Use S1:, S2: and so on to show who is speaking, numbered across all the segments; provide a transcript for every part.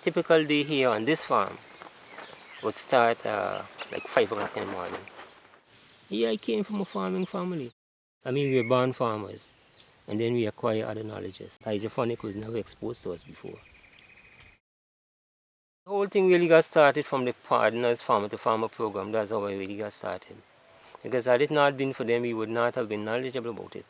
S1: Typical day here on this farm would start like 5 o'clock in the morning. Yeah, I came from a farming family. I mean, we were born farmers, and then we acquire other knowledges. Hydroponic was never exposed to us before. The whole thing really got started from the partners farmer to farmer program. That's how it really got started. Because had it not been for them, we would not have been knowledgeable about it.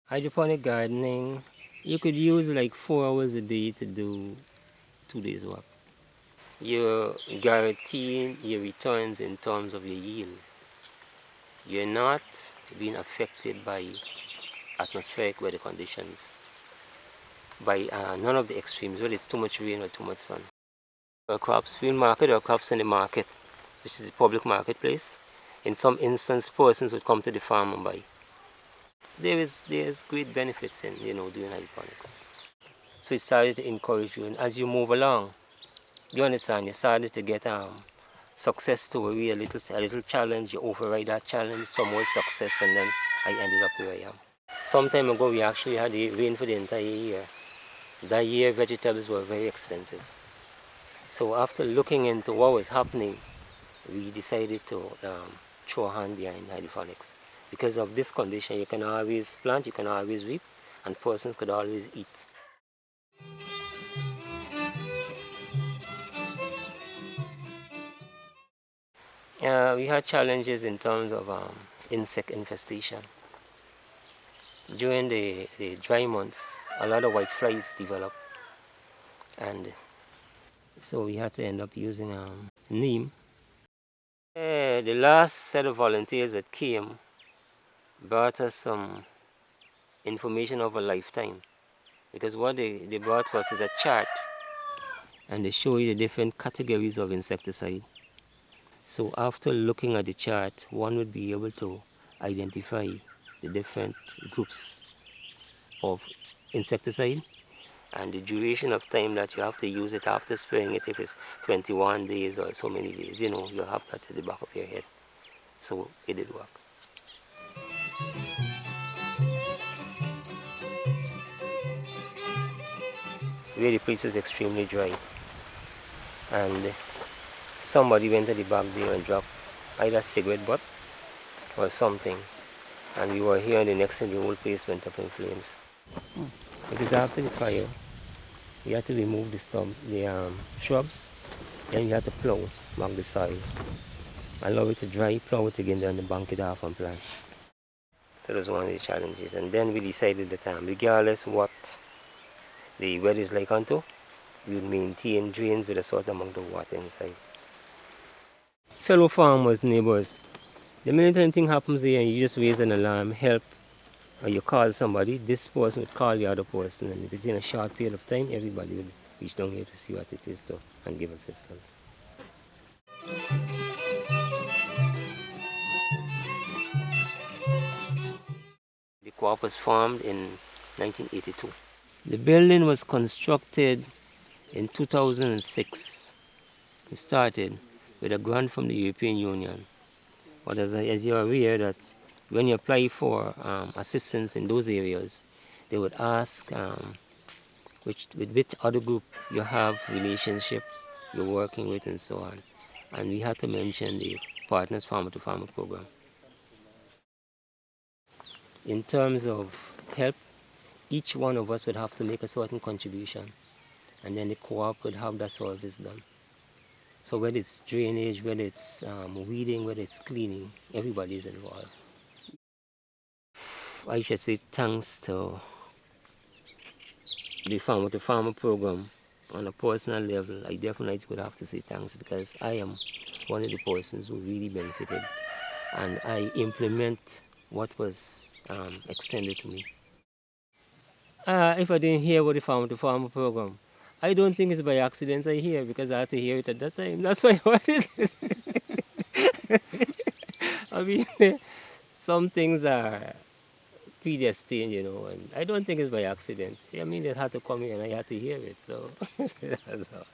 S1: Hydroponic gardening, you could use like 4 hours a day to do 2 days work. You're guaranteeing your returns in terms of your yield. You're not being affected by atmospheric weather conditions, by none of the extremes, whether it's too much rain or too much sun. A crops field market or crops in the market, which is the public marketplace, in some instance, persons would come to the farm and buy. There's great benefits in doing hydroponics. So it started to encourage you, and as you move along, you understand, you started to get success story, a little challenge, you override that challenge, some more success, and then I ended up where I am. Some time ago, we actually had rain for the entire year. That year, vegetables were very expensive. So after looking into what was happening, we decided to throw a hand behind hydroponics. Because of this condition, you can always plant, you can always reap, and persons could always eat. We had challenges in terms of insect infestation. During the dry months, a lot of white flies develop, and so we had to end up using neem. The last set of volunteers that came brought us some information of a lifetime, because what they brought for us is a chart, and they show you the different categories of insecticide. So after looking at the chart, one would be able to identify the different groups of insecticide and the duration of time that you have to use it after spraying it. If it's 21 days or so many days, you have that at the back of your head. So it did work. Where the place was extremely dry, and somebody went to the back there and dropped either a cigarette butt or something, and we were here, and the next thing the whole place went up in flames. Because after the fire, we had to remove the shrubs, then you had to plow, mark the soil, allow it to dry, plow it again, then bank it off and plant. That was one of the challenges. And then we decided that regardless what the weather is like onto, we would maintain drains with a certain amount of water inside. Fellow farmers, neighbors, the minute anything happens here and you just raise an alarm, help, or you call somebody, this person would call the other person, and within a short period of time, everybody would reach down here to see what it is and give assistance. The co-op was formed in 1982. The building was constructed in 2006. It started with a grant from the European Union. But as you're aware that when you apply for assistance in those areas, they would ask with which other group you have relationship, you're working with, and so on. And we had to mention the Partners Farmer to Farmer program. In terms of help, each one of us would have to make a certain contribution, and then the co-op would have that service done. So whether it's drainage, whether it's weeding, whether it's cleaning, everybody is involved. I should say thanks to the Farmer to Farmer program. On a personal level, I definitely would have to say thanks, because I am one of the persons who really benefited, and I implement what was extended to me. If I didn't hear about the Farmer to Farmer program, I don't think it's by accident I hear, because I had to hear it at that time. That's why I wanted it. I mean, some things are predestined, you know, and I don't think it's by accident. I mean, it had to come here and I had to hear it, so that's all.